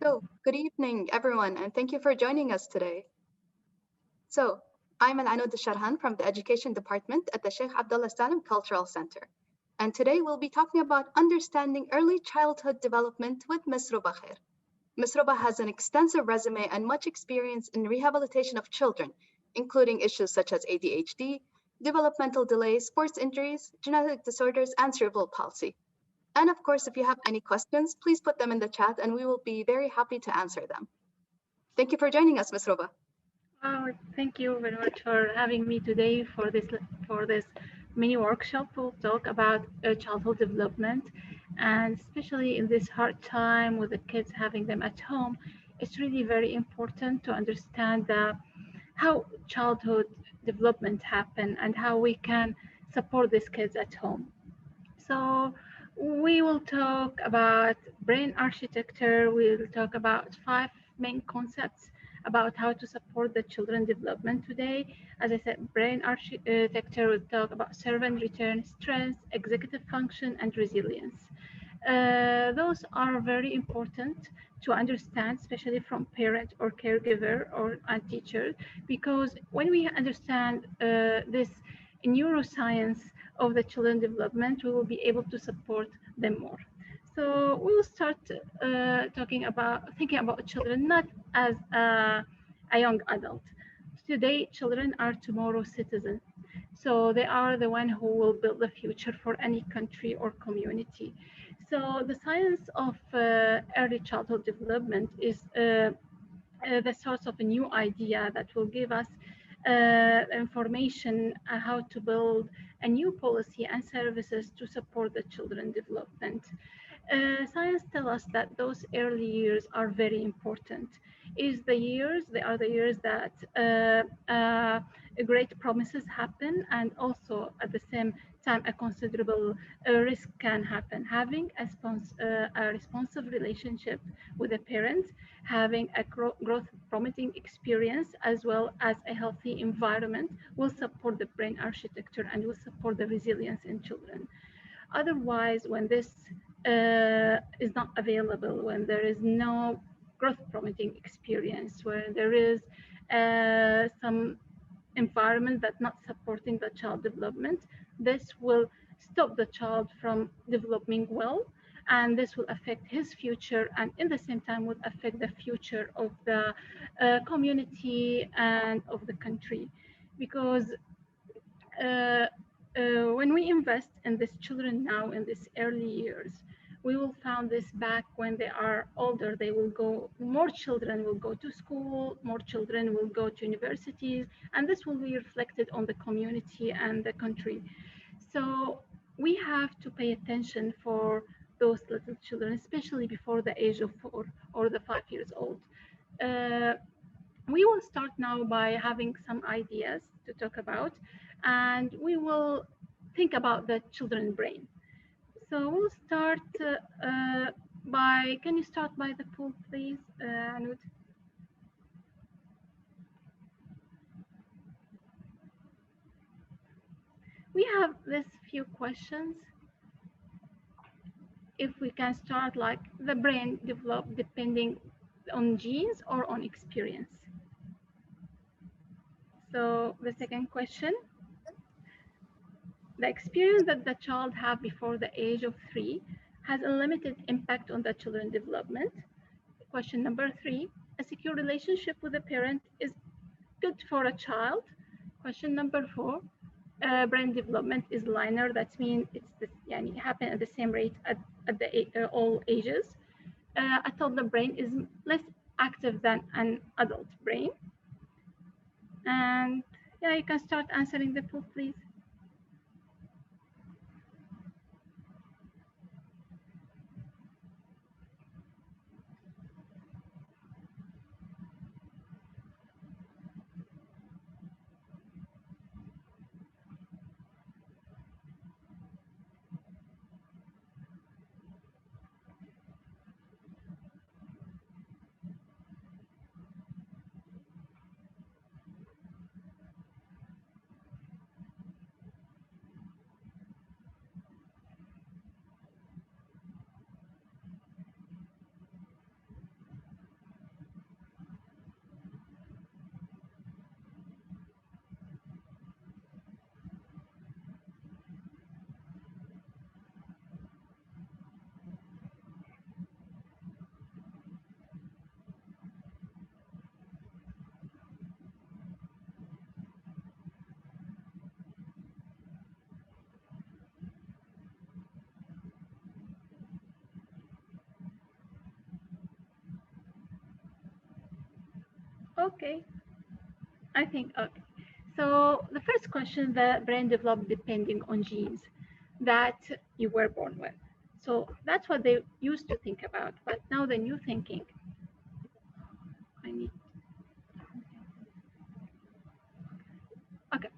So, good evening, everyone, and thank you for joining us today. So, I'm Al-Anud Sharhan from the Education Department at the Sheikh Abdullah Salim Cultural Center. And today we'll be talking about understanding early childhood development with Ms. Ruba Khair. Ms. Ruba has an extensive resume and much experience in rehabilitation of children, including issues such as ADHD, developmental delays, sports injuries, genetic disorders, and cerebral palsy. And of course, if you have any questions, please put them in the chat and we will be very happy to answer them. Thank you for joining us, Ms. Ruba. Thank you very much for having me today for this mini workshop. We'll talk about childhood development, and especially in this hard time with the kids having them at home, it's really very important to understand how childhood development happen and how we can support these kids at home. So we will talk about brain architecture. We'll talk about 5 main concepts about how to support the children development today. As I said, brain architecture, we'll talk about serve and return, strength, executive function, and resilience. Those are very important to understand, especially from parent or caregiver or a teacher, because when we understand this neuroscience of the children development, we will be able to support them more. So we will start thinking about children not as a young adult. Today, children are tomorrow's citizens. So they are the one who will build the future for any country or community. So the science of early childhood development is the source of a new idea that will give us information on how to build a new policy and services to support the children development. Science tells us that those early years are very important. They are the years that great promises happen, and also at the same time a considerable risk can happen. Having a responsive relationship with the parents, having a growth promoting experience, as well as a healthy environment will support the brain architecture and will support the resilience in children. Otherwise, when this is not available, when there is no growth promoting experience, where there is some environment that's not supporting the child development, this will stop the child from developing well, and this will affect his future, and in the same time will affect the future of the community and of the country. Because when we invest in these children now in these early years, we will find this back when they are older. They will go, more children will go to school, more children will go to universities, and this will be reflected on the community and the country. So we have to pay attention for those little children, especially before the age of 4 or the 5 years old. We will start now by having some ideas to talk about, and we will think about the children's brain. So we'll start can you start by the pool, please, Anud? We have this few questions. If we can start like the brain develop depending on genes or on experience. So the second question, the experience that the child have before the age of 3 has a limited impact on the children's development. Question number 3, a secure relationship with a parent is good for a child. Question number 4, brain development is linear. That means it happen at the same rate at all ages. A toddler brain is less active than an adult brain. And yeah, you can start answering the poll, please. Okay, I think, okay. So the first question, the brain developed depending on genes that you were born with. So that's what they used to think about. But now the new thinking, I need, okay.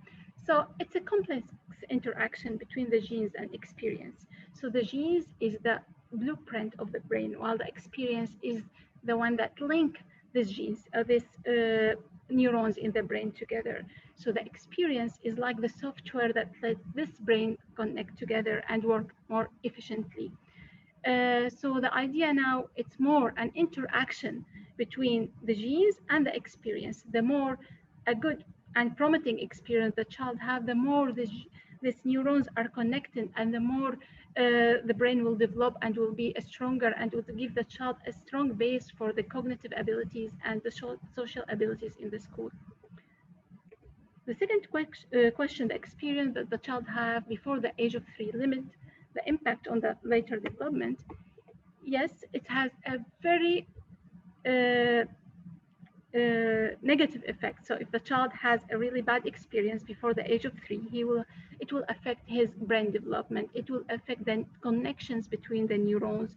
So it's a complex interaction between the genes and experience. So the genes is the blueprint of the brain, while the experience is the one that link these genes, these neurons in the brain together. So the experience is like the software that lets this brain connect together and work more efficiently. So the idea now, it's more an interaction between the genes and the experience. The more a good and promoting experience the child have, the more these neurons are connected, and the more the brain will develop and will be stronger, and will give the child a strong base for the cognitive abilities and the social abilities in the school. The second question, the experience that the child have before the age of 3 limit the impact on the later development. Yes, it has a very negative effect. So if the child has a really bad experience before the age of 3, it will affect his brain development. It will affect the connections between the neurons.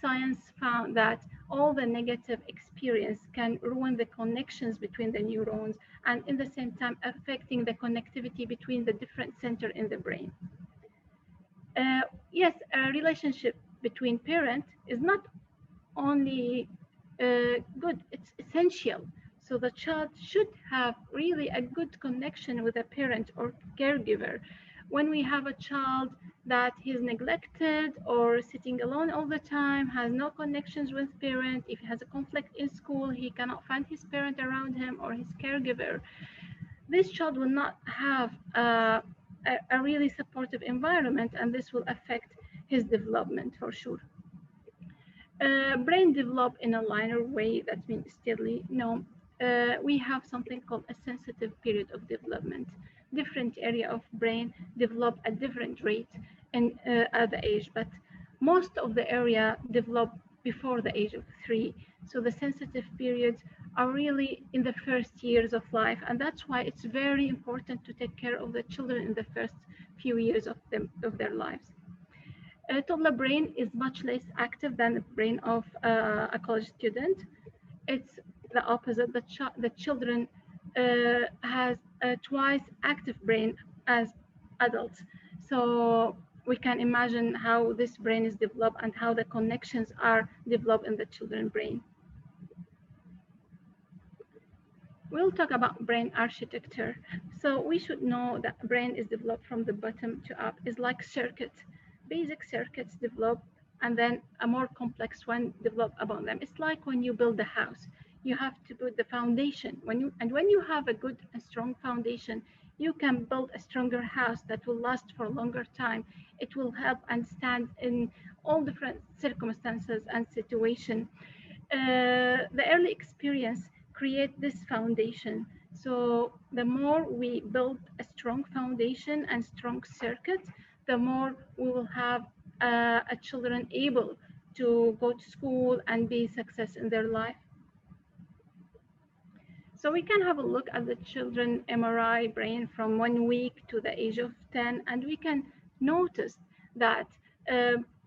Science found that all the negative experience can ruin the connections between the neurons, and in the same time affecting the connectivity between the different centers in the brain. Yes, a relationship between parents is not only good, it's essential. So the child should have really a good connection with a parent or caregiver. When we have a child that is neglected or sitting alone all the time, has no connections with parent, if he has a conflict in school, he cannot find his parent around him or his caregiver, this child will not have a really supportive environment, and this will affect his development for sure. Brain develop in a linear way, that means steadily. No, we have something called a sensitive period of development. Different area of brain develop at different rate and at the age, but most of the area develop before the age of 3. So the sensitive periods are really in the first years of life, and that's why it's very important to take care of the children in the first few years of their lives. Toddler brain is much less active than the brain of a college student. It's the opposite. The children has a twice active brain as adults. So we can imagine how this brain is developed and how the connections are developed in the children's brain. We'll talk about brain architecture. So we should know that brain is developed from the bottom to up. It's like circuits. Basic circuits develop, and then a more complex one develop above them. It's like when you build a house, you have to put the foundation. When you have a good and strong foundation, you can build a stronger house that will last for a longer time. It will help and stand in all different circumstances and situations. The early experience create this foundation. So the more we build a strong foundation and strong circuit, the more we will have children able to go to school and be success in their life. So we can have a look at the children MRI brain from 1 week to the age of 10, and we can notice that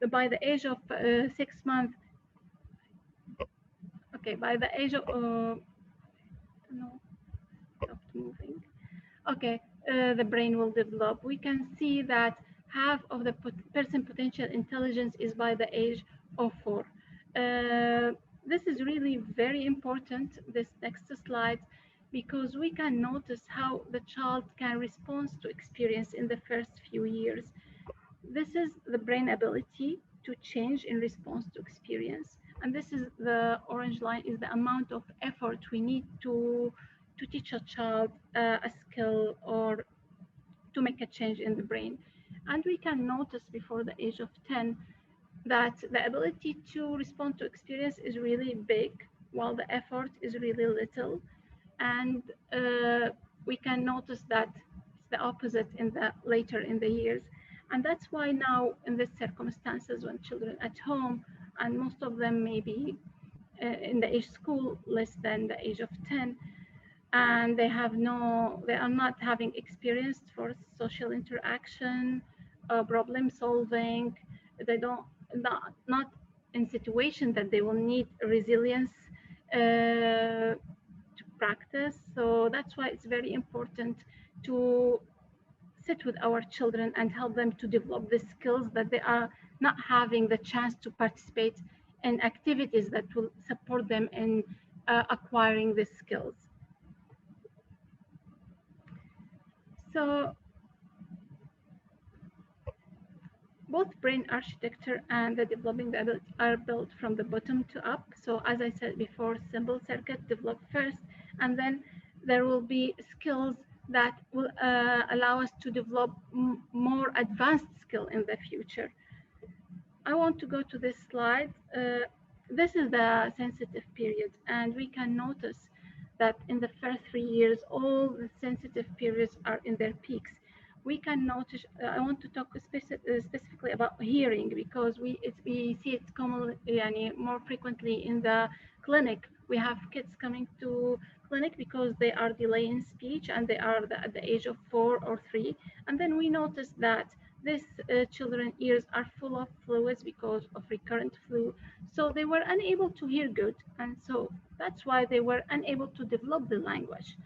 by the age of 6 months, okay, by the age of, no, stopped moving. Okay, the brain will develop. We can see that half of the person potential intelligence is by the age of 4. This is really very important, this next slide, because we can notice how the child can respond to experience in the first few years. This is the brain ability to change in response to experience. And this is the orange line, is the amount of effort we need to teach a child a skill or to make a change in the brain. And we can notice before the age of 10 that the ability to respond to experience is really big, while the effort is really little. And we can notice that it's the opposite later in the years. And that's why now in these circumstances, when children at home, and most of them may be in the age school less than the age of 10, and they are not having experience for social interaction, problem solving. They don't not in situation that they will need resilience to practice. So that's why it's very important to sit with our children and help them to develop the skills that they are not having the chance to participate in activities that will support them in acquiring these skills. So both brain architecture and the developing the adult are built from the bottom to up. So as I said before, simple circuit develop first, and then there will be skills that will allow us to develop more advanced skill in the future. I want to go to this slide. This is the sensitive period, and we can notice that in the first 3 years, all the sensitive periods are in their peaks. We can notice, I want to talk specifically about hearing, because we see it commonly, more frequently in the clinic. We have kids coming to clinic because they are delaying speech and they are at the age of 4 or 3. And then we notice that these children's ears are full of fluids because of recurrent flu. So they were unable to hear good. And so that's why they were unable to develop the language.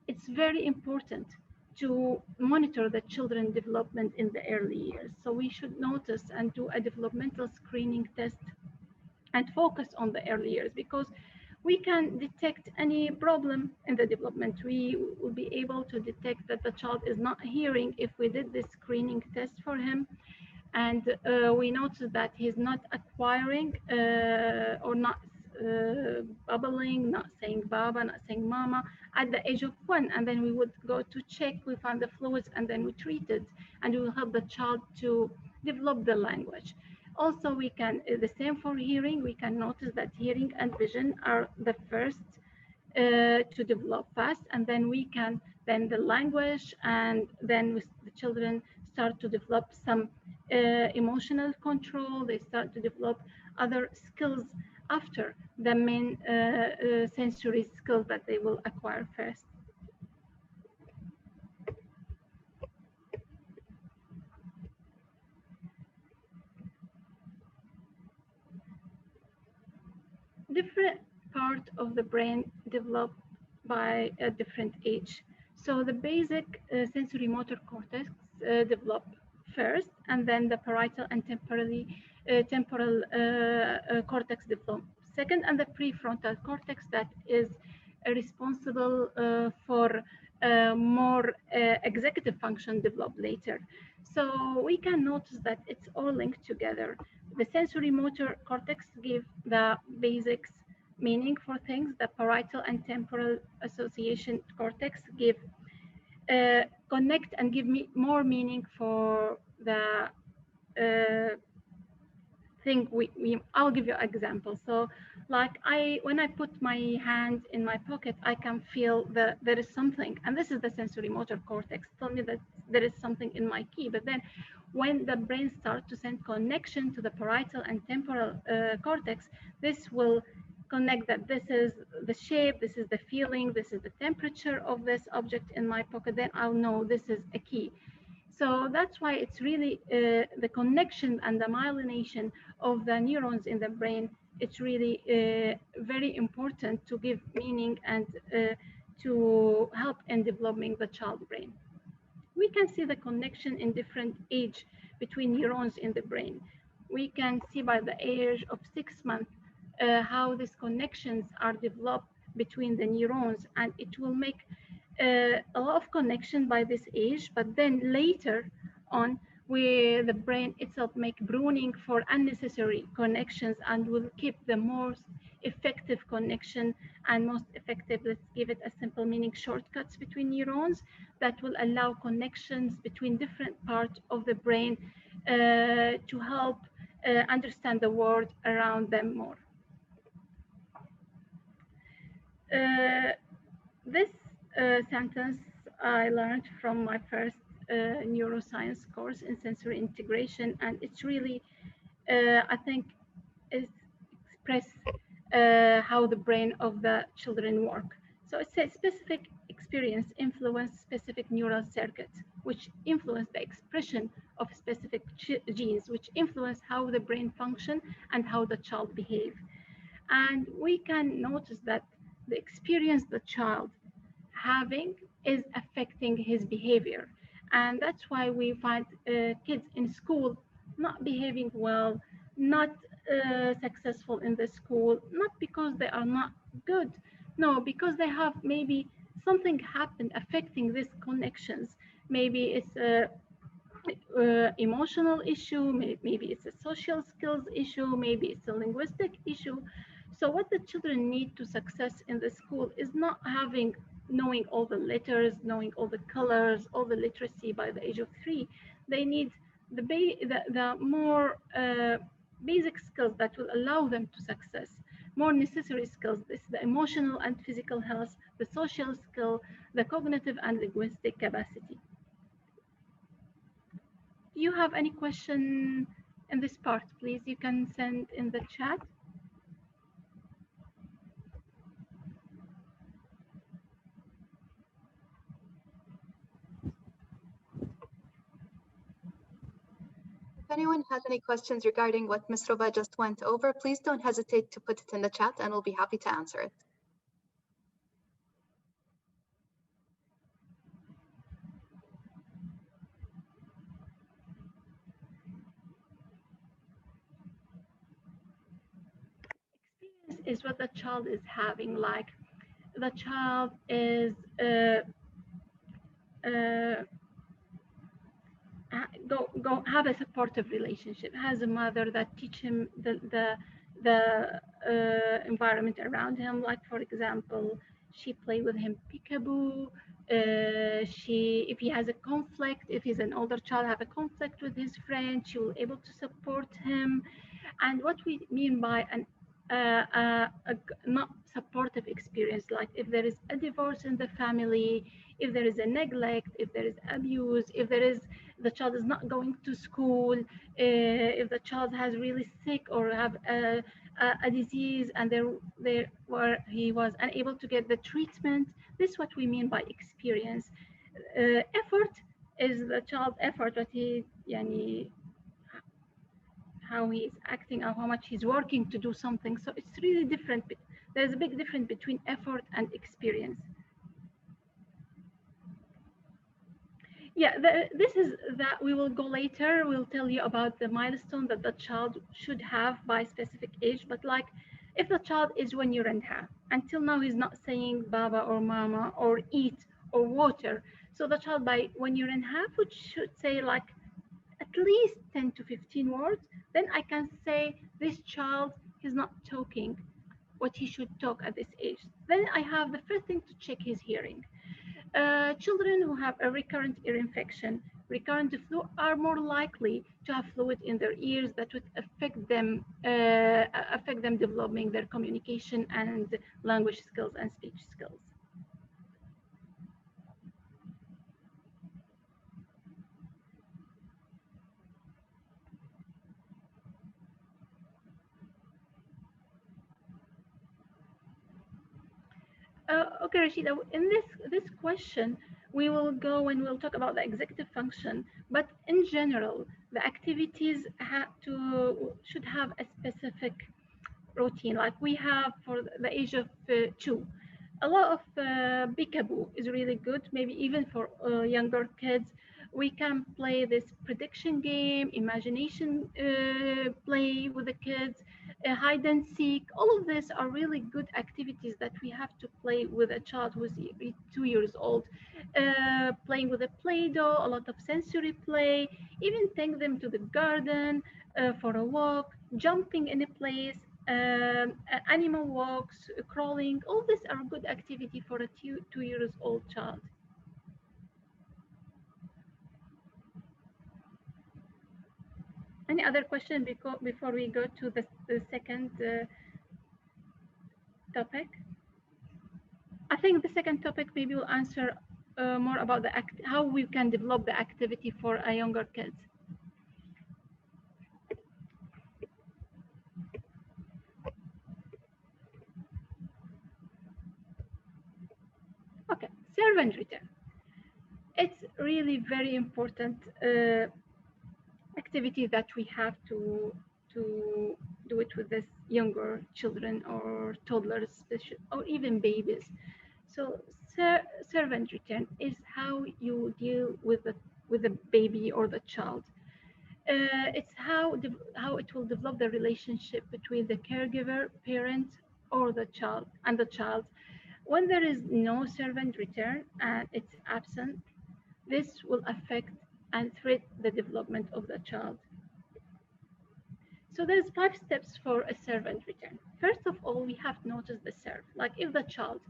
It's very important to monitor the children's development in the early years. So we should notice and do a developmental screening test and focus on the early years, because we can detect any problem in the development. We will be able to detect that the child is not hearing if we did this screening test for him. And we notice that he's not acquiring or not bubbling, not saying baba, not saying mama at the age of 1. And then we would go to check, we find the fluids, and then we treat it, and we will help the child to develop the language. Also, we can, the same for hearing, we can notice that hearing and vision are the first to develop fast, and then then the language, and then the children start to develop some emotional control. They start to develop other skills after the main sensory skills that they will acquire first. Different part of the brain develop by a different age. So the basic sensory motor cortex develop first, and then the parietal and temporal cortex develop second, and the prefrontal cortex that is responsible for more executive function develop later. So we can notice that it's all linked together. The sensory motor cortex give the basics meaning for things. The parietal and temporal association cortex give connect and give me more meaning for the thing. I'll give you an example. So like when I put my hand in my pocket, I can feel that there is something, and this is the sensory motor cortex tell me that there is something in my key. But then when the brain starts to send connection to the parietal and temporal cortex, this will connect that this is the shape, this is the feeling, this is the temperature of this object in my pocket, then I'll know this is a key. So that's why it's really the connection and the myelination of the neurons in the brain. It's really very important to give meaning and to help in developing the child brain. We can see the connection in different age between neurons in the brain. We can see by the age of 6 months how these connections are developed between the neurons, and it will make a lot of connection by this age. But then later on, where the brain itself make pruning for unnecessary connections and will keep the most effective connection and most effective, let's give it a simple meaning, shortcuts between neurons that will allow connections between different parts of the brain to help understand the world around them more. This sentence I learned from my first neuroscience course in sensory integration, and it's really, I think, express how the brain of the children work. So So it says specific experience influence specific neural circuits, which influence the expression of specific genes, which influence how the brain function and how the child behave. And we can notice that the experience the child having is affecting his behavior. And that's why we find kids in school not behaving well, not successful in the school, not because they are not good, no, because they have maybe something happened affecting these connections. Maybe it's a emotional issue, maybe it's a social skills issue, maybe it's a linguistic issue. So what the children need to success in the school is not knowing all the letters, knowing all the colors, all the literacy by the age of 3. They need the more basic skills that will allow them to success, more necessary skills. This is the emotional and physical health, the social skill, the cognitive and linguistic capacity. Do you have any question in this part? Please, you can send in the chat. If anyone has any questions regarding what Ms. Roba just went over, please don't hesitate to put it in the chat and we'll be happy to answer it. Experience is what the child is having, like the child is go have a supportive relationship, has a mother that teach him the environment around him. Like for example, she play with him peekaboo. If he has a conflict, if he's an older child have a conflict with his friend, she will able to support him. And what we mean by an not supportive experience, like if there is a divorce in the family, if there is a neglect, if there is abuse, if there is the child is not going to school, if the child has really sick or have a disease and he was unable to get the treatment. This is what we mean by experience. Effort is the child's effort, but how he is acting or how much he's working to do something. So it's really different. There's a big difference between effort and experience. Yeah, this is that we will go later. We'll tell you about the milestone that the child should have by specific age. But like if the child is 1 year and a half, until now he's not saying baba or mama or eat or water. So the child by 1 year and a half, which should say like at least 10 to 15 words, then I can say this child is not talking what he should talk at this age. Then I have the first thing to check his hearing. Children who have a recurrent ear infection, recurrent flu, are more likely to have fluid in their ears that would affect them developing their communication and language skills and speech skills. Okay, Rashida, in this question, we will go and we'll talk about the executive function, but in general, the activities should have a specific routine, like we have for the age of 2. A lot of peekaboo is really good, maybe even for younger kids. We can play this prediction game, imagination play with the kids, hide and seek. All of this are really good activities that we have to play with a child who's 2 years old. Playing with a Play-Doh, a lot of sensory play, even take them to the garden for a walk, jumping in a place, animal walks, crawling. All these are good activity for a 2 years old child. Any other question before we go to the second topic? I think the second topic maybe will answer more about how we can develop the activity for a younger kids. Servant return. It's really very important activity that we have to do it with this younger children or toddlers, or even babies. So servant return is how you deal with the baby or the child. It's how it will develop the relationship between the caregiver, parent, or the child and the child. When there is no servant return and it's absent, this will affect and threaten the development of the child. So there's 5 steps for a servant return. First of all, we have to notice the serve. Like if the child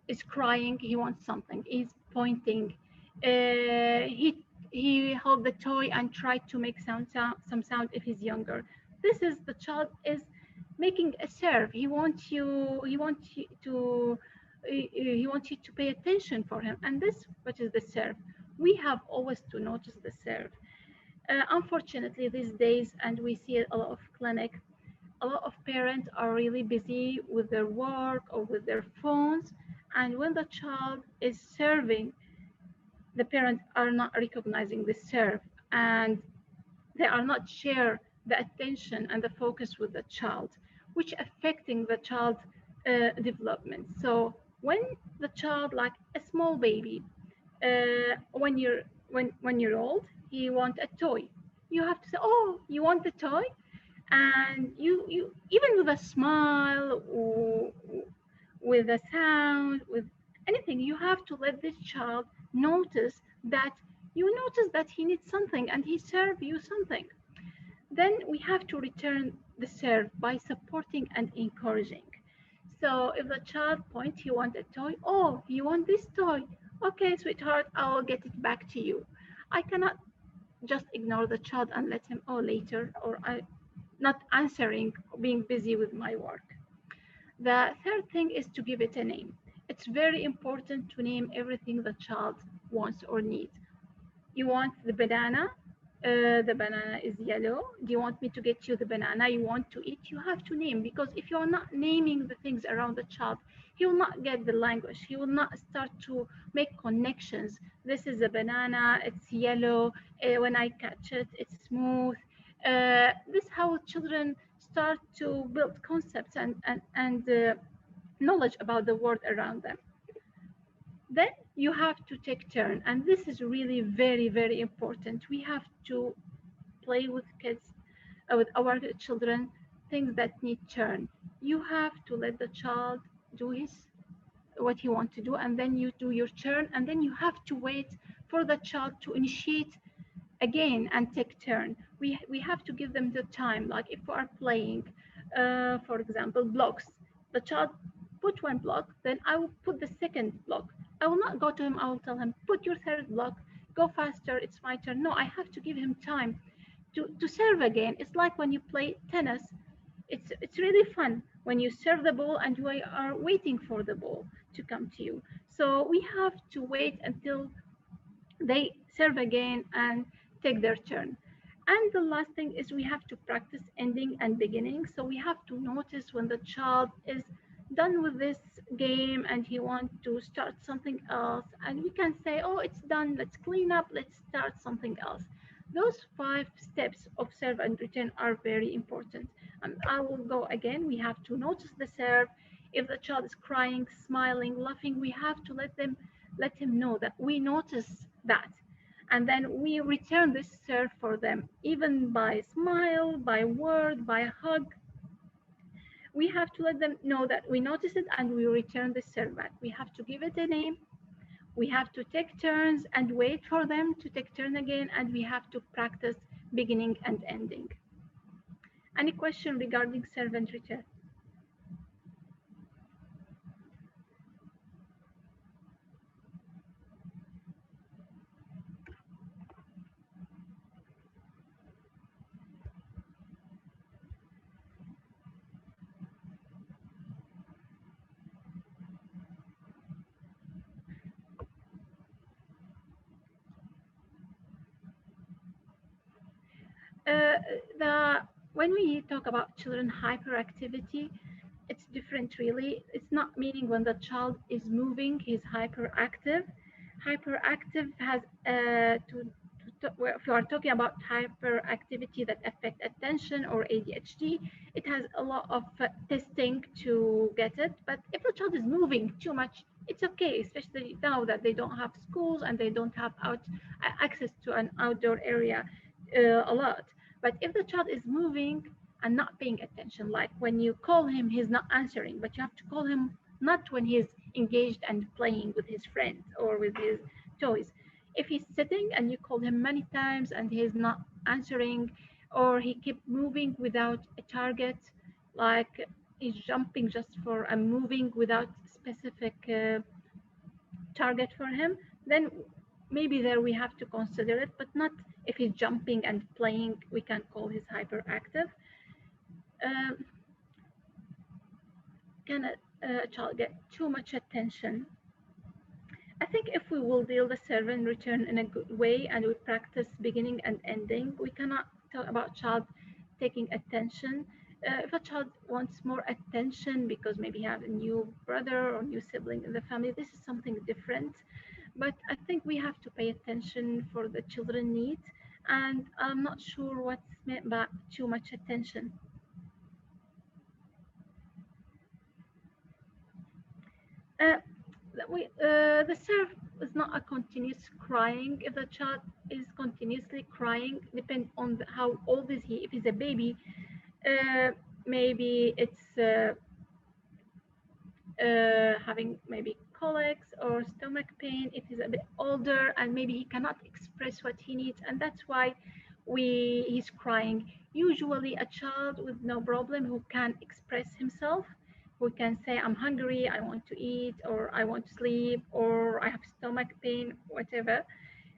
is crying, he wants something, he's pointing, he held the toy and tried to make some sound if he's younger. This is the child is making a serve. He wants you to pay attention for him, and this what is the serve. We have always to notice the serve. Unfortunately, these days, and we see a lot of clinic, a lot of parents are really busy with their work or with their phones, and when the child is serving, the parents are not recognizing the serve, and they are not share the attention and the focus with the child, which affecting the child development. So when the child, like a small baby, 1 year old, he want a toy, you have to say, oh, you want the toy, and you even with a smile or with a sound, with anything, you have to let this child notice that he needs something and he serve you something. Then we have to return the serve by supporting and encouraging. So if the child points, he wants a toy, oh, you want this toy, okay, sweetheart, I'll get it back to you. I cannot just ignore the child and let him, oh, later, or I not answering, being busy with my work. The third thing is to give it a name. It's very important to name everything the child wants or needs. You want the banana, the banana is yellow. Do you want me to get you the banana you want to eat? You have to name, because if you're not naming the things around the child, he will not get the language. He will not start to make connections. This is a banana, it's yellow. When I catch it, it's smooth. This is how children start to build concepts and knowledge about the world around them. Then you have to take turn, and this is really very, very important. We have to play with kids, with our children, things that need turn. You have to let the child do what he wants to do, and then you do your turn, and then you have to wait for the child to initiate again and take turn. We have to give them the time. Like if we are playing, for example, blocks, the child put one block, then I will put the second block. I will not go to him, I will tell him, put your third block, go faster, it's my turn. No, I have to give him time to serve again. It's like when you play tennis, it's really fun when you serve the ball and you are waiting for the ball to come to you. So we have to wait until they serve again and take their turn. And the last thing is we have to practice ending and beginning. So we have to notice when the child is done with this game and he wants to start something else, and we can say, oh, it's done, let's clean up, let's start something else. Those 5 steps of serve and return are very important. And I will go again. We have to notice the serve. If the child is crying, smiling, laughing, we have to let him know that we notice that, and then we return this serve for them, even by smile, by word, by hug. We have to let them know that we notice it and we return the serve back. We have to give it a name. We have to take turns and wait for them to take turn again, and we have to practice beginning and ending. Any question regarding serve and return? When we talk about children hyperactivity, it's different really. It's not meaning when the child is moving, he's hyperactive. Hyperactive has if you are talking about hyperactivity that affect attention or ADHD, it has a lot of testing to get it. But if the child is moving too much, it's okay, especially now that they don't have schools and they don't have access to an outdoor area a lot. But if the child is moving and not paying attention, like when you call him, he's not answering, but you have to call him not when he's engaged and playing with his friends or with his toys. If he's sitting and you call him many times and he's not answering, or he keep moving without a target, like he's jumping just for a moving without specific target for him, then maybe there we have to consider it, but not if he's jumping and playing, we can call his hyperactive. Can a child get too much attention? I think if we will deal the serve and return in a good way and we practice beginning and ending, we cannot talk about child taking attention. If a child wants more attention because maybe he has a new brother or new sibling in the family, this is something different. But I think we have to pay attention for the children needs, and I'm not sure what's meant by too much attention. The serve is not a continuous crying. If the child is continuously crying, depend on how old is he. If he's a baby, maybe it's having maybe colics or stomach pain. If he's a bit older and maybe he cannot express what he needs, and that's why he's crying. Usually a child with no problem who can express himself, who can say, I'm hungry, I want to eat, or I want to sleep, or I have stomach pain, whatever,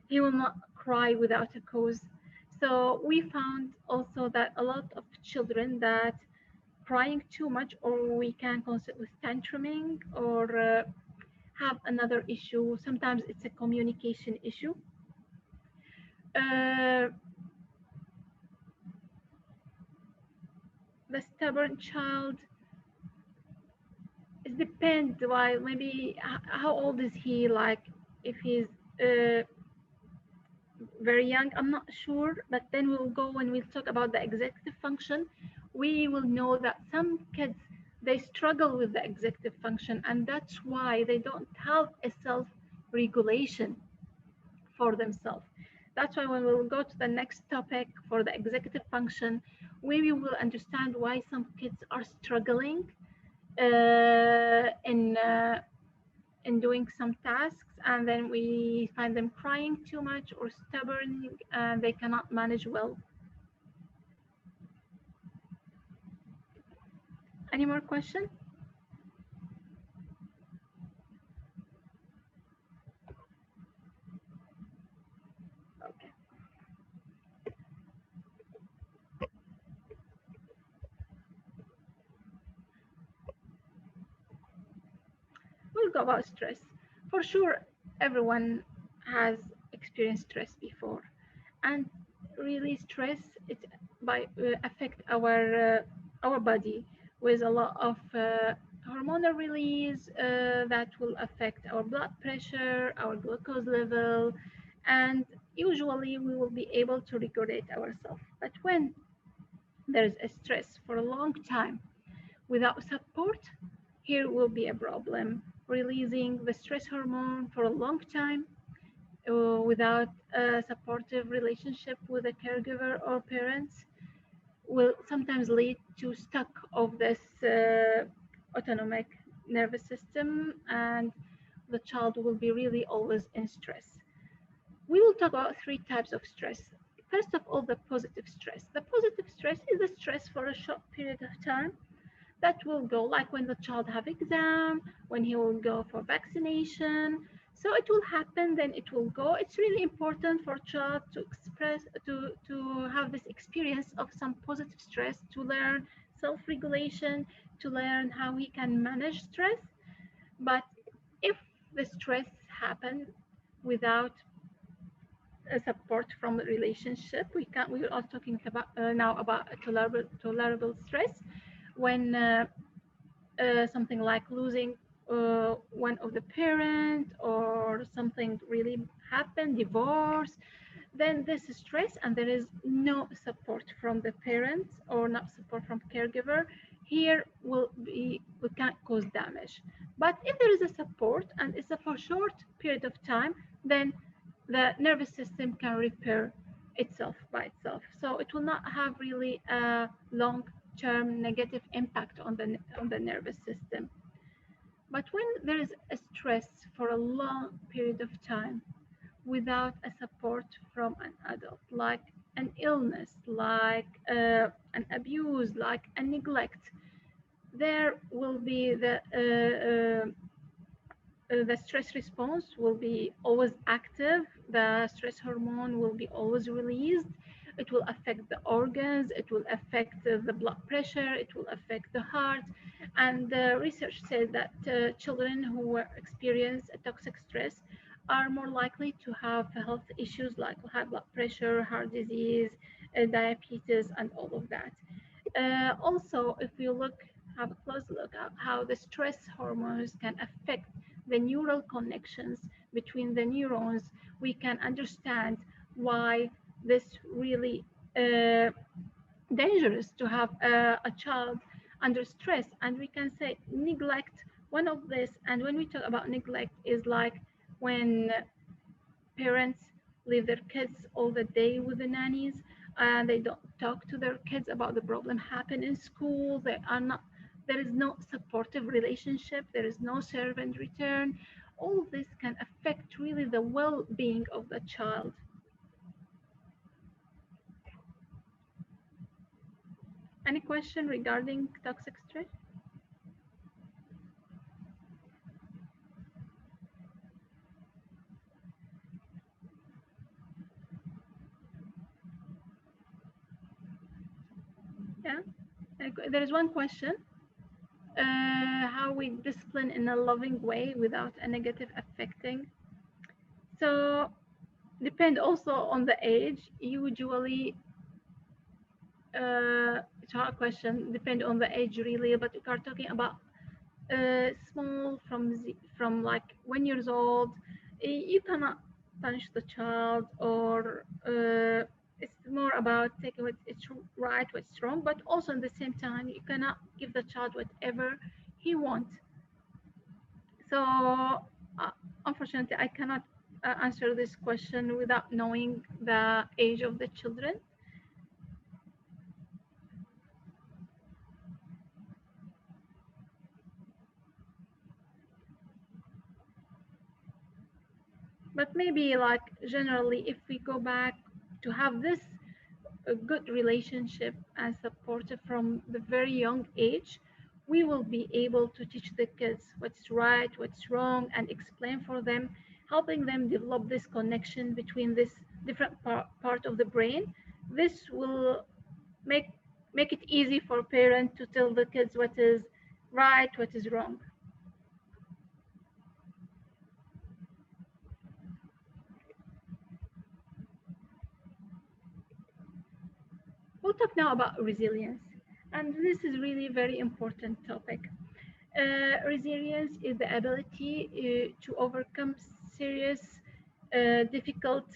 he will not cry without a cause. So we found also that a lot of children that crying too much, or we can consider with tantruming, or have another issue. Sometimes it's a communication issue. The stubborn child, it depends. Why? Maybe how old is he? Like if he's very young, I'm not sure. But then we'll go when we'll talk about the executive function. We will know that some kids, they struggle with the executive function, and that's why they don't have a self-regulation for themselves. That's why when we'll go to the next topic for the executive function, we will understand why some kids are struggling in doing some tasks, and then we find them crying too much or stubborn, and they cannot manage well. Any more questions? Okay. We'll go about stress. For sure, everyone has experienced stress before, and really stress it affect our body with a lot of hormonal release that will affect our blood pressure, our glucose level, and usually we will be able to regulate ourselves. But when there's a stress for a long time without support, here will be a problem. Releasing the stress hormone for a long time without a supportive relationship with a caregiver or parents will sometimes lead to stuck of this autonomic nervous system, and the child will be really always in stress. We will talk about 3 types of stress. First of all, the positive stress. The positive stress is a stress for a short period of time that will go, like when the child have exam, when he will go for vaccination. So it will happen, then it will go. It's really important for a child to express, to have this experience of some positive stress, to learn self-regulation, to learn how he can manage stress. But if the stress happens without a support from the relationship, we are talking about now about tolerable stress. When something like losing one of the parent, or something really happened, divorce, then this is stress and there is no support from the parents or not support from caregiver. Here we can't cause damage. But if there is a support and it's a for short period of time, then the nervous system can repair itself by itself. So it will not have really a long-term negative impact on the nervous system. But when there is a stress for a long period of time without a support from an adult, like an illness, like an abuse, like a neglect, there will be the stress response will be always active. The stress hormone will be always released. It will affect the organs. It will affect the blood pressure. It will affect the heart. And research says that children who experience a toxic stress are more likely to have health issues like high blood pressure, heart disease, diabetes, and all of that. Also, if you have a close look at how the stress hormones can affect the neural connections between the neurons, we can understand why this really dangerous to have a child under stress. And we can say neglect, one of this. And when we talk about neglect, is like when parents leave their kids all the day with the nannies, and they don't talk to their kids about the problem happen in school. There is no supportive relationship. There is no servant return. All of this can affect really the well-being of the child. Any question regarding toxic stress? Yeah, there is one question. How we discipline in a loving way without a negative affecting. So depend also on the age. Usually, it's a hard question. Depend on the age really, but we are talking about small from like 1 year old. You cannot punish the child, or it's more about taking what's right, what's wrong, but also at the same time you cannot give the child whatever he wants. So unfortunately I cannot answer this question without knowing the age of the children. But maybe like generally, if we go back to have this a good relationship and supportive from the very young age, we will be able to teach the kids what's right, what's wrong, and explain for them, helping them develop this connection between this different part of the brain. This will make it easy for parents to tell the kids what is right, what is wrong. We'll talk now about resilience, and this is really a very important topic. Resilience is the ability to overcome serious, difficult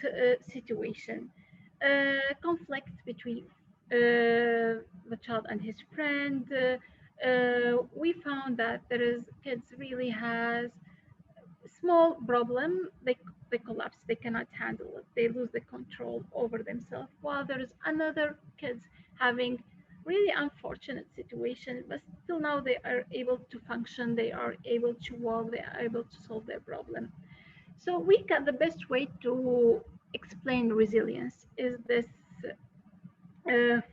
situation, conflict between the child and his friend. We found that there is kids really has small problem, they collapse, they cannot handle it, they lose the control over themselves, while there is another kids having really unfortunate situation, but still now they are able to function, they are able to walk, they are able to solve their problem. So we got the best way to explain resilience is this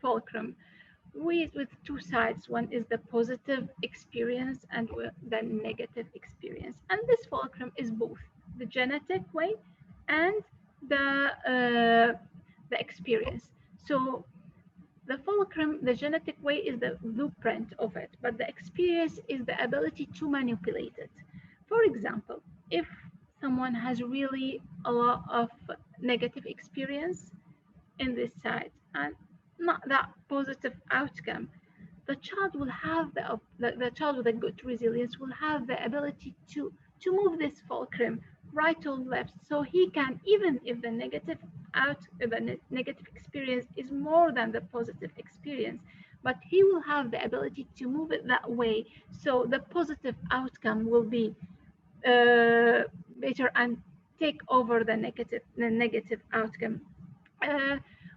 fulcrum with two sides. One is the positive experience and the negative experience. And this fulcrum is both the genetic way and the experience. So the fulcrum, the genetic way, is the blueprint of it, but the experience is the ability to manipulate it. For example, if someone has really a lot of negative experience in this side and not that positive outcome, the child will have the child with a good resilience will have the ability to move this fulcrum right or left, so he can, even if the negative experience is more than the positive experience, but he will have the ability to move it that way, so the positive outcome will be better and take over the negative outcome.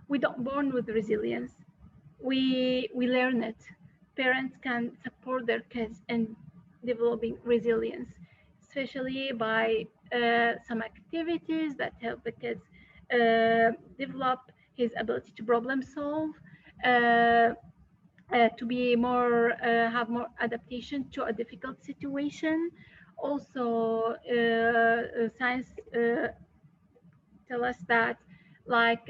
We don't born with resilience. We learn it. Parents can support their kids in developing resilience, especially by some activities that help the kids develop his ability to problem solve, to be more have more adaptation to a difficult situation. Also, science tell us that like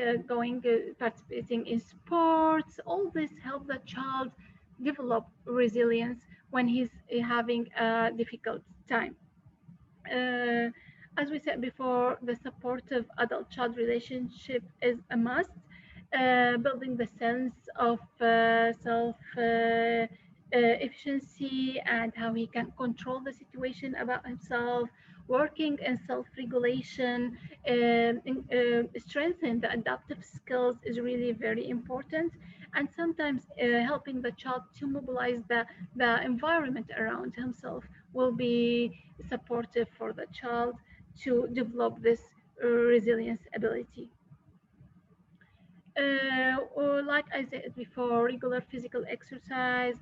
participating in sports, all this help the child develop resilience when he's having a difficult time. As we said before, the supportive adult-child relationship is a must. Building the sense of self-efficiency and how he can control the situation about himself, working in self-regulation, strengthen the adaptive skills is really very important. And sometimes helping the child to mobilize the environment around himself will be supportive for the child to develop this resilience ability. Or like I said before, regular physical exercise,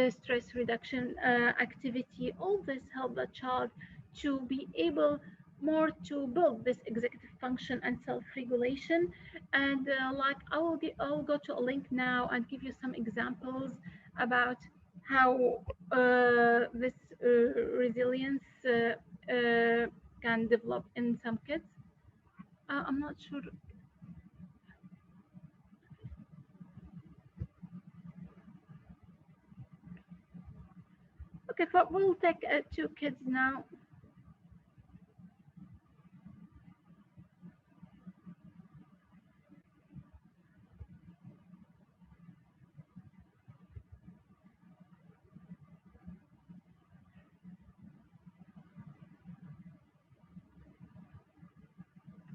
stress reduction activity, all this help the child to be able more to build this executive function and self-regulation. And like I'll go to a link now and give you some examples about how this resilience can develop in some kids. I'm not sure. Okay, we'll take 2 kids now.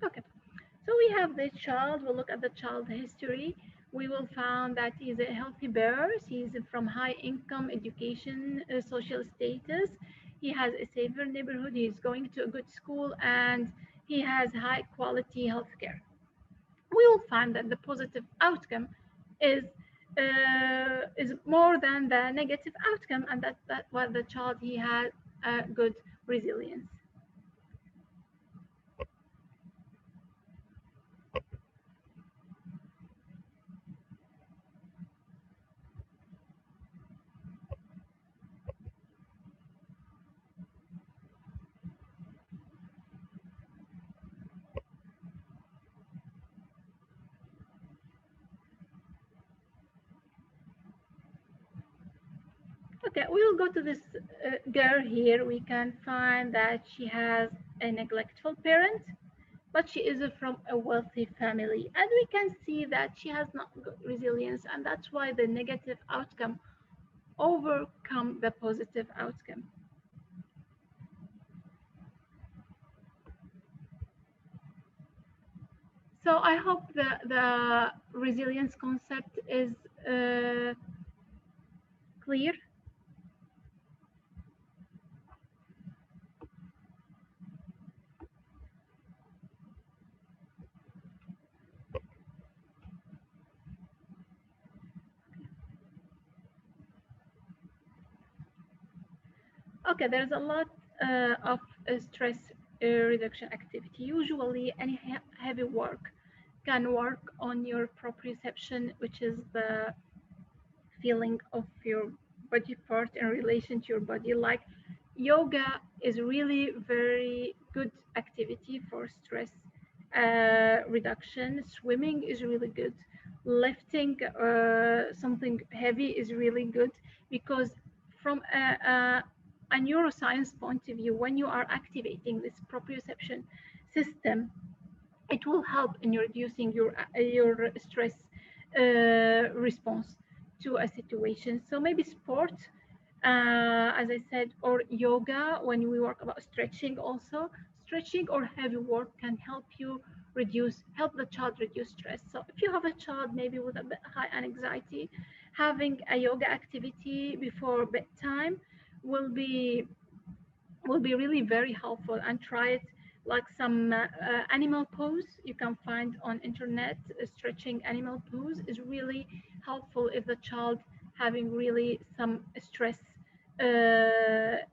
Okay, so we have this child. We'll look at the child history. We will find that he's a healthy bear. He's from high income, education, social status. He has a safer neighborhood. He's going to a good school, and he has high quality healthcare. We will find that the positive outcome is more than the negative outcome, and that's what the child he has a good resilience. Okay, we'll go to this girl here. We can find that she has a neglectful parent, but she is from a wealthy family. And we can see that she has not good resilience, and that's why the negative outcome overcome the positive outcome. So I hope the resilience concept is clear. Okay, there's a lot of stress reduction activity. Usually, any heavy work can work on your proprioception, which is the feeling of your body part in relation to your body. Like yoga is really very good activity for stress reduction. Swimming is really good. Lifting something heavy is really good, because from a neuroscience point of view, when you are activating this proprioception system, it will help in reducing your stress response to a situation. So maybe sport, as I said, or yoga. When we work about stretching, also stretching or heavy work can help the child reduce stress. So if you have a child maybe with a bit high anxiety, having a yoga activity before bedtime will be really very helpful. And try it, like some animal pose you can find on internet. Stretching animal pose is really helpful if the child having really some stress. It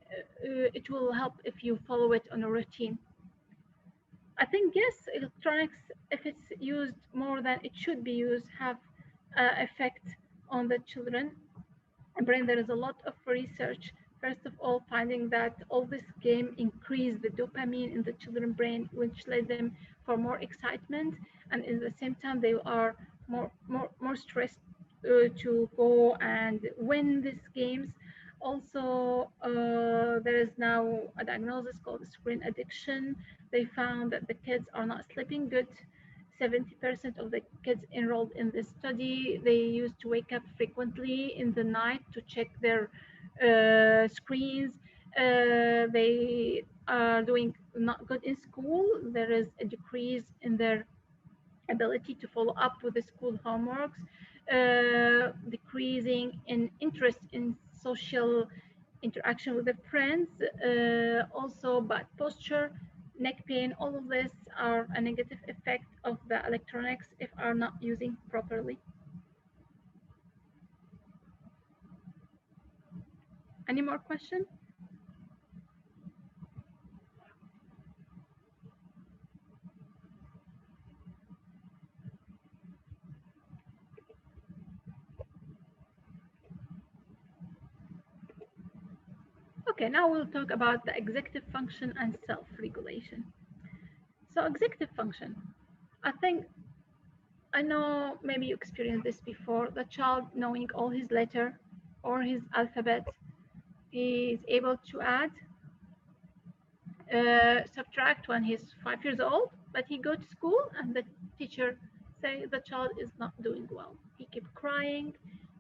will help if you follow it on a routine. I think yes, electronics, if it's used more than it should be used, have effect on the children brain. There is a lot of research, first of all, finding that all this game increase the dopamine in the children's brain, which led them for more excitement, and in the same time they are more stressed to go and win these games. Also, there is now a diagnosis called screen addiction. They found that the kids are not sleeping good. 70% of the kids enrolled in this study, they used to wake up frequently in the night to check their screens. They are doing not good in school. There is a decrease in their ability to follow up with the school homeworks, decreasing in interest in social interaction with their friends, also bad posture, neck pain. All of this are a negative effect of the electronics if are not using properly. Any more questions? Okay, now we'll talk about the executive function and self-regulation. So executive function, I know maybe you experienced this before, the child knowing all his letter or his alphabet. He is able to add, subtract when he's 5 years old, but he go to school and the teacher say the child is not doing well. He keep crying,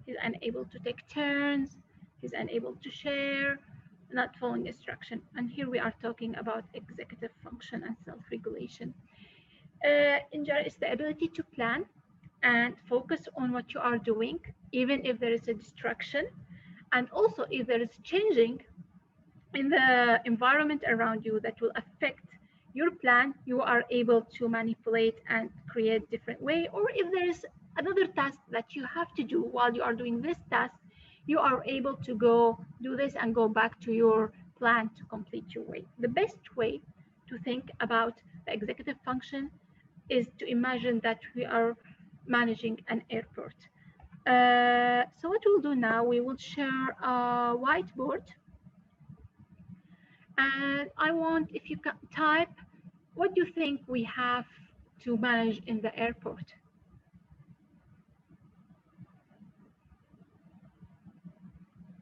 he's unable to take turns, he's unable to share, not following instruction. And here we are talking about executive function and self-regulation. In general, it's the ability to plan and focus on what you are doing, even if there is a distraction, and also if there is changing in the environment around you that will affect your plan, you are able to manipulate and create different way. Or if there is another task that you have to do while you are doing this task, you are able to go do this and go back to your plan to complete your way. The best way to think about the executive function is to imagine that we are managing an airport. So what we'll do now, we will share a whiteboard. And I want, if you can type, what do you think we have to manage in the airport?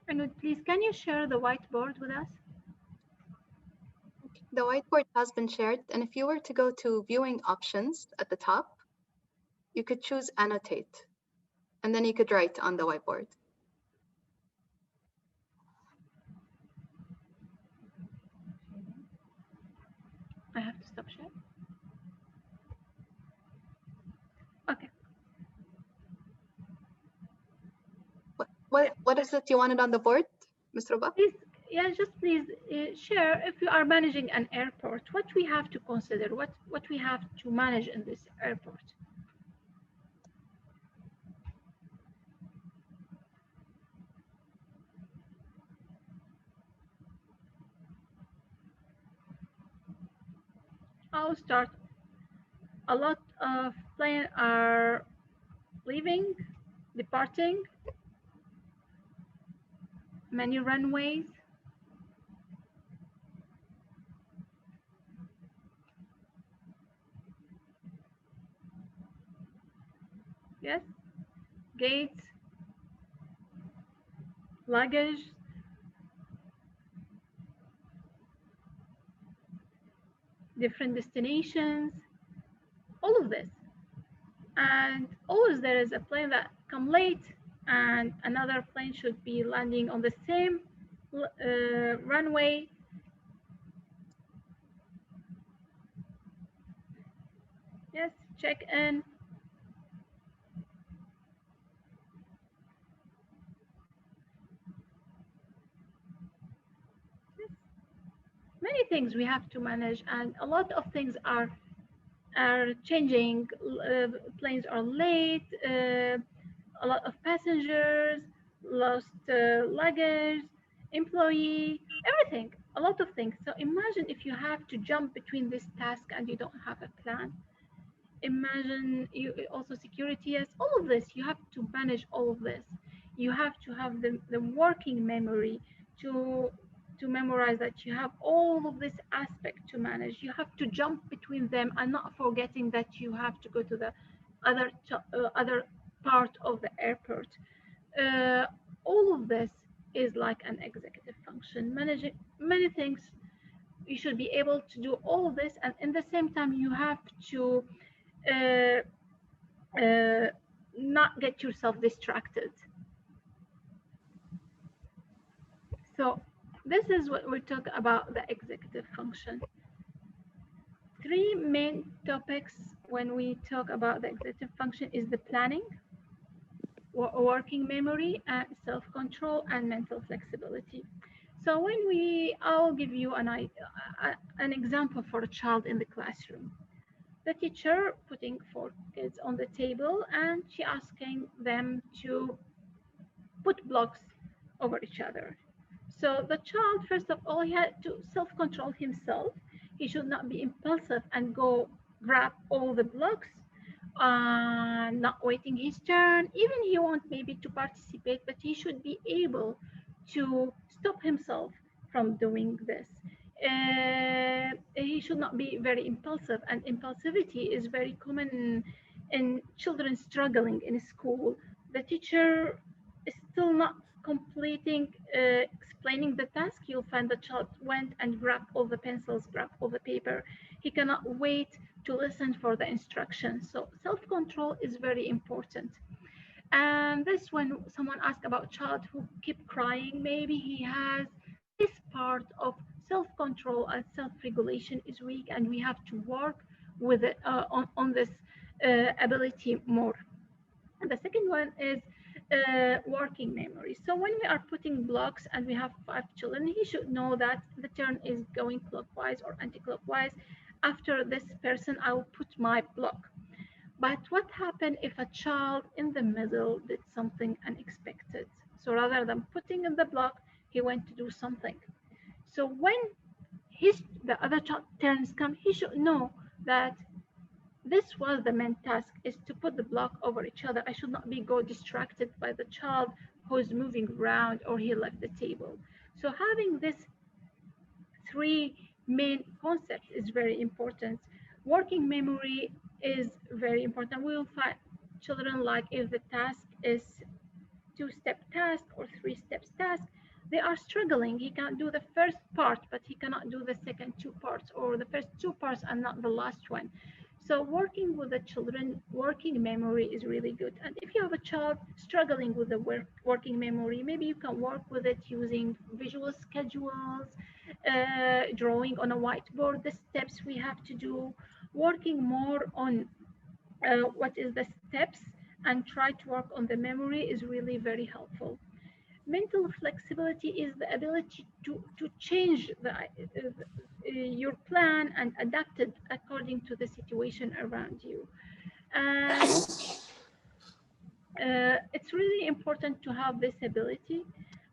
And please, can you share the whiteboard with us? The whiteboard has been shared, and if you were to go to viewing options at the top, you could choose annotate, and then you could write on the whiteboard. I have to stop sharing. Okay. What is it you wanted on the board, Ms. Ruba? Please, yeah, just please share, if you are managing an airport, what we have to consider, what we have to manage in this airport. I'll start. A lot of planes are leaving, departing, many runways. Yes, gates, luggage, different destinations, all of this. And always there is a plane that come late, and another plane should be landing on the same runway. Yes, check in. Yes. Many things we have to manage, and a lot of things are changing. Planes are late, a lot of passengers, lost luggage, employee, everything, a lot of things. So imagine if you have to jump between this task and you don't have a plan. Imagine you also security, yes, all of this, you have to manage all of this. You have to have the working memory to memorize that you have all of this aspect to manage. You have to jump between them and not forgetting that you have to go to the other part of the airport. All of this is like an executive function, managing many things. You should be able to do all of this, and in the same time you have to uh, not get yourself distracted. So this is what we're talking about, the executive function. Three main topics when we talk about the executive function is the planning, working memory, and self-control, and mental flexibility. So when I'll give you an example for a child in the classroom. The teacher putting 4 kids on the table and she asking them to put blocks over each other. So the child, first of all, he had to self-control himself. He should not be impulsive and go grab all the blocks, not waiting his turn. Even he wants maybe to participate, but he should be able to stop himself from doing this. He should not be very impulsive, and impulsivity is very common in children struggling in school. The teacher is still not completing explaining the task. You'll find the child went and grabbed all the pencils, grabbed all the paper. He cannot wait to listen for the instructions. So self-control is very important. And this, when someone asks about child who keep crying, maybe he has this part of self-control and self-regulation is weak, and we have to work with it on this ability more. And the second one is working memory. So when we are putting blocks and we have 5 children, he should know that the turn is going clockwise or anti-clockwise. After this person, I will put my block. But what happened if a child in the middle did something unexpected? So rather than putting in the block, he went to do something. So when the other child turns come, he should know that this was the main task, is to put the block over each other. I should not be distracted by the child who's moving around or he left the table. So having this 3 main concepts is very important. Working memory is very important. We will find children like if the task is 2-step task or 3-step task, they are struggling. He can do the first part, but he cannot do the second 2 parts, or the first 2 parts and not the last one. So working with the children, working memory is really good. And if you have a child struggling with the working memory, maybe you can work with it using visual schedules, drawing on a whiteboard the steps we have to do, working more on what is the steps, and try to work on the memory is really very helpful. Mental flexibility is the ability to change your plan and adapt it according to the situation around you. And it's really important to have this ability.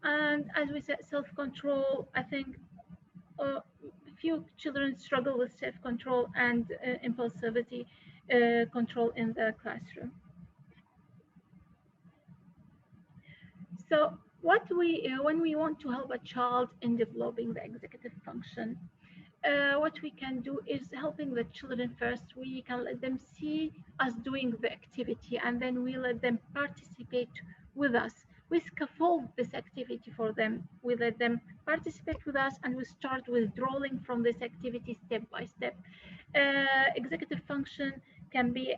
And as we said, self-control, I think few children struggle with self-control and impulsivity control in the classroom. So when we want to help a child in developing the executive function, what we can do is helping the children first. We can let them see us doing the activity, and then we let them participate with us. We scaffold this activity for them. We let them participate with us, and we start withdrawing from this activity step by step. Executive function can be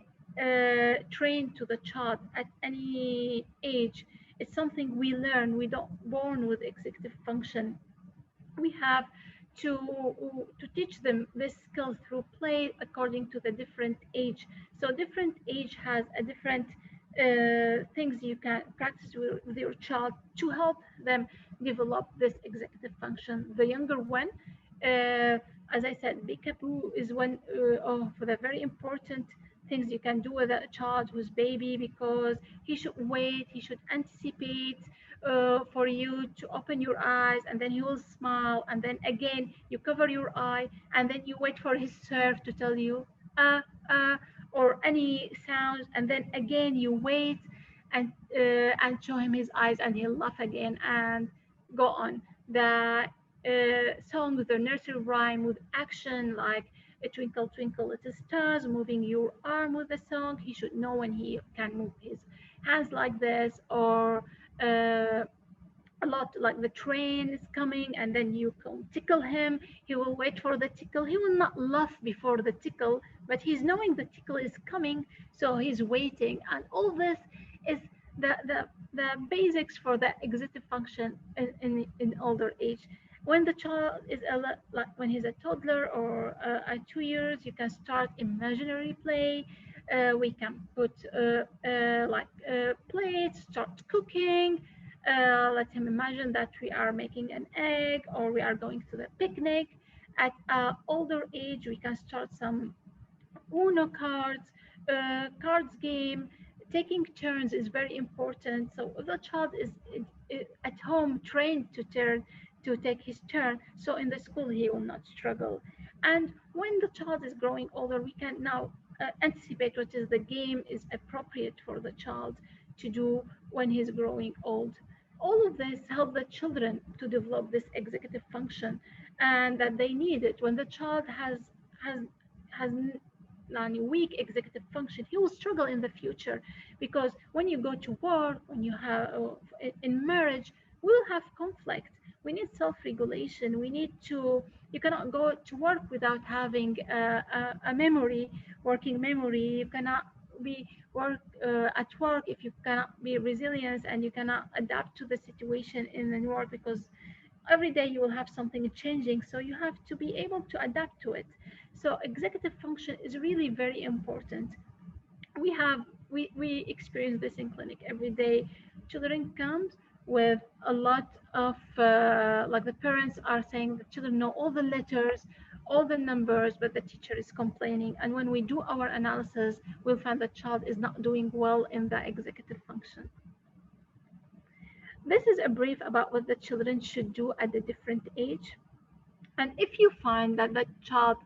trained to the child at any age. It's something we learn. We don't born with executive function. We have to teach them this skill through play according to the different age. So different age has a different things you can practice with your child to help them develop this executive function. The younger one, as I said, peekaboo is one of the very important things you can do with a child who's baby, because he should wait, he should anticipate for you to open your eyes, and then he will smile, and then again you cover your eye, and then you wait for his serve to tell you or any sounds, and then again you wait and show him his eyes, and he'll laugh again and go on. The song, the nursery rhyme with action, like a twinkle twinkle little stars, moving your arm with the song, he should know when he can move his hands like this, or a lot like the train is coming and then you can tickle him, he will wait for the tickle, he will not laugh before the tickle, but he's knowing the tickle is coming, so he's waiting. And all this is the basics for the executive function in older age. When the child is like when he's a toddler or at 2 years, you can start imaginary play. We can put plates, start cooking. Let him imagine that we are making an egg or we are going to the picnic. At older age, we can start some Uno cards, cards game. Taking turns is very important. So if the child is at home trained to take his turn, so in the school he will not struggle. And when the child is growing older, we can now anticipate what is the game is appropriate for the child to do when he's growing old. All of this help the children to develop this executive function, and that they need it. When the child has weak executive function, he will struggle in the future, because when you go to work, when you have in marriage, we'll have conflict. We need self-regulation. We need to. You cannot go to work without having a memory, working memory. You cannot be at work if you cannot be resilient and you cannot adapt to the situation in the work, because every day you will have something changing, so you have to be able to adapt to it. So executive function is really very important. We experience this in clinic every day. Children comes with a lot of like the parents are saying the children know all the letters, all the numbers, but the teacher is complaining. And when we do our analysis, we'll find the child is not doing well in the executive function. This is a brief about what the children should do at the different age. And if you find that the child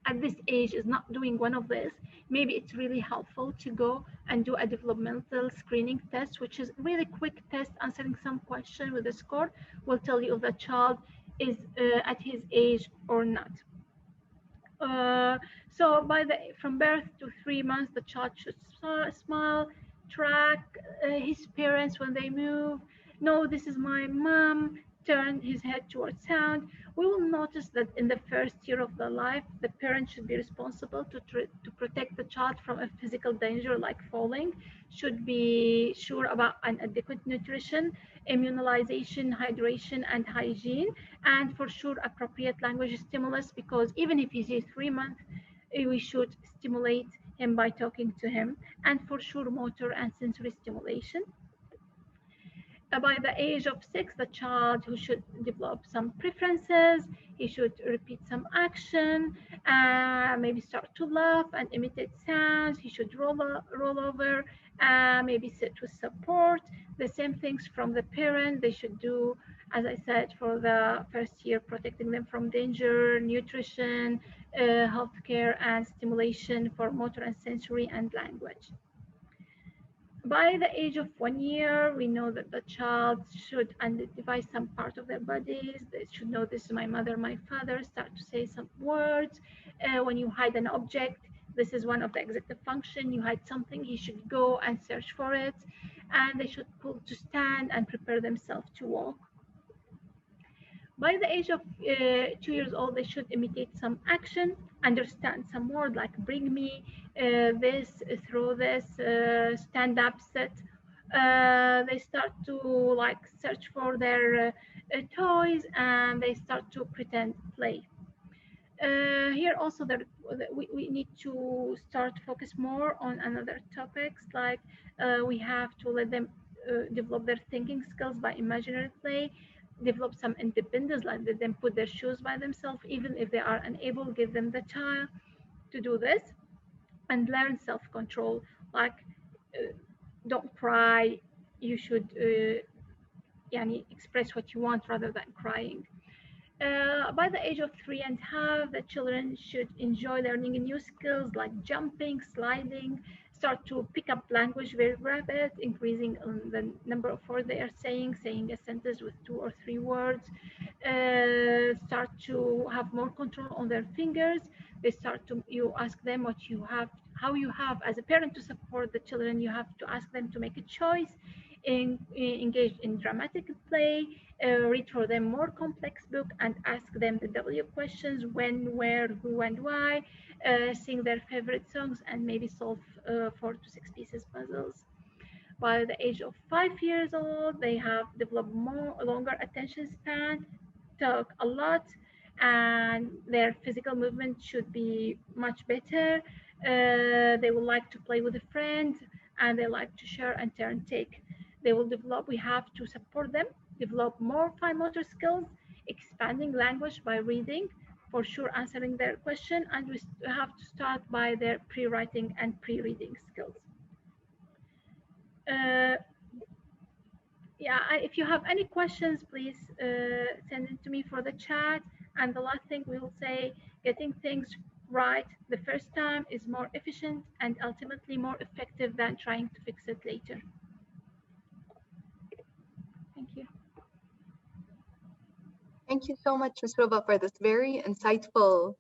at this age is not doing one of this, maybe it's really helpful to go and do a developmental screening test, which is really quick test, answering some question with a score will tell you if the child is at his age or not. So from birth to 3 months, the child should smile, track his parents when they move. No, this is my mom. Turn his head towards sound. We will notice that in the first year of the life, the parent should be responsible to protect the child from a physical danger like falling, should be sure about an adequate nutrition, immunization, hydration, and hygiene, and for sure appropriate language stimulus, because even if he's 3 months, we should stimulate him by talking to him, and for sure motor and sensory stimulation. By the age of 6, the child who should develop some preferences, he should repeat some action, maybe start to laugh and imitate sounds, he should roll over, maybe sit with support. The same things from the parent, they should do, as I said, for the first year, protecting them from danger, nutrition, healthcare, and stimulation for motor and sensory and language. By the age of 1 year, we know that the child should identify some part of their bodies. They should know this is my mother, my father, start to say some words. When you hide an object, this is one of the executive function. You hide something, he should go and search for it. And they should pull to stand and prepare themselves to walk. By the age of 2 years old, they should imitate some action, understand some word like bring me, this, throw this, stand up, sit. They start to like search for their toys, and they start to pretend play. Here also we need to start focus more on another topics, like we have to let them develop their thinking skills by imaginary play, develop some independence, like let them put their shoes by themselves even if they are unable, give them the time to do this, and learn self-control, like don't cry, you should express what you want rather than crying. By the age of 3.5, the children should enjoy learning new skills like jumping, sliding, start to pick up language very rapid, increasing the number of words they are saying a sentence with 2 or 3 words, start to have more control on their fingers. They start to, you ask them what you have, how you have, as a parent to support the children, you have to ask them to make a choice, engage in dramatic play, read for them more complex book and ask them the W questions: when, where, who, and why, sing their favorite songs, and maybe solve 4 to 6 pieces puzzles. By the age of 5 years old, they have developed longer attention span, talk a lot, and their physical movement should be much better. They would like to play with a friend, and they like to share and turn take. They will develop, we have to support them, develop more fine motor skills, expanding language by reading, for sure answering their question, and we have to start by their pre-writing and pre-reading skills. If you have any questions, please send it to me for the chat. And the last thing we will say, getting things right the first time is more efficient and ultimately more effective than trying to fix it later. Thank you. Thank you so much, Ms. Ruba, for this very insightful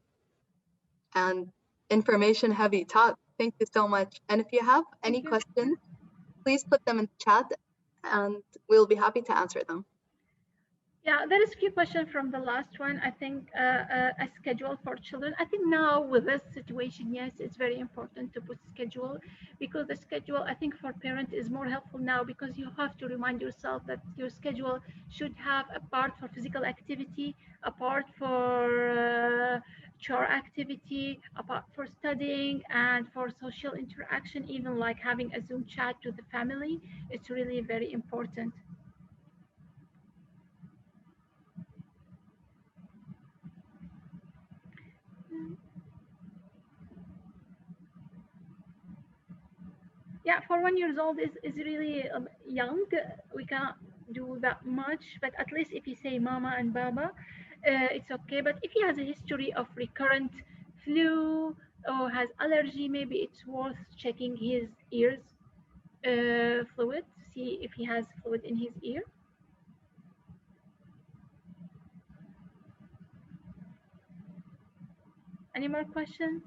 and information-heavy talk. Thank you so much. And if you have any questions, please put them in the chat, and we'll be happy to answer them. Yeah, there is a few questions from the last one. I think a schedule for children. I think now with this situation, yes, it's very important to put schedule, because the schedule, I think for parent is more helpful now, because you have to remind yourself that your schedule should have a part for physical activity, a part for chore activity, a part for studying, and for social interaction, even like having a Zoom chat with the family. It's really very important. Yeah, for 1 year old is really young. We can't do that much, but at least if you say mama and baba, it's okay. But if he has a history of recurrent flu or has allergy, maybe it's worth checking his ears fluid, see if he has fluid in his ear. Any more questions?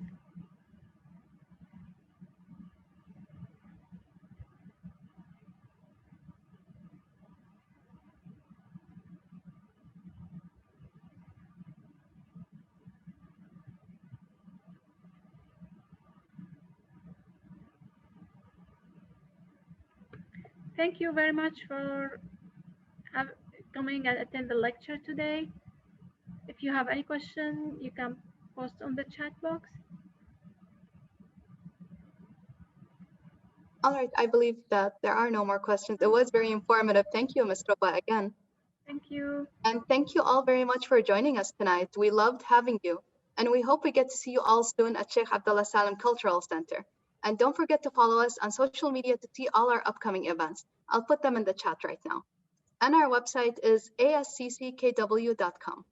Thank you very much for coming and attend the lecture today. If you have any question, you can post on the chat box. All right, I believe that there are no more questions. It was very informative. Thank you, Ms. Ruba, again. Thank you. And thank you all very much for joining us tonight. We loved having you. And we hope we get to see you all soon at Sheikh Abdullah Salam Cultural Center. And don't forget to follow us on social media to see all our upcoming events. I'll put them in the chat right now. And our website is ascckw.com.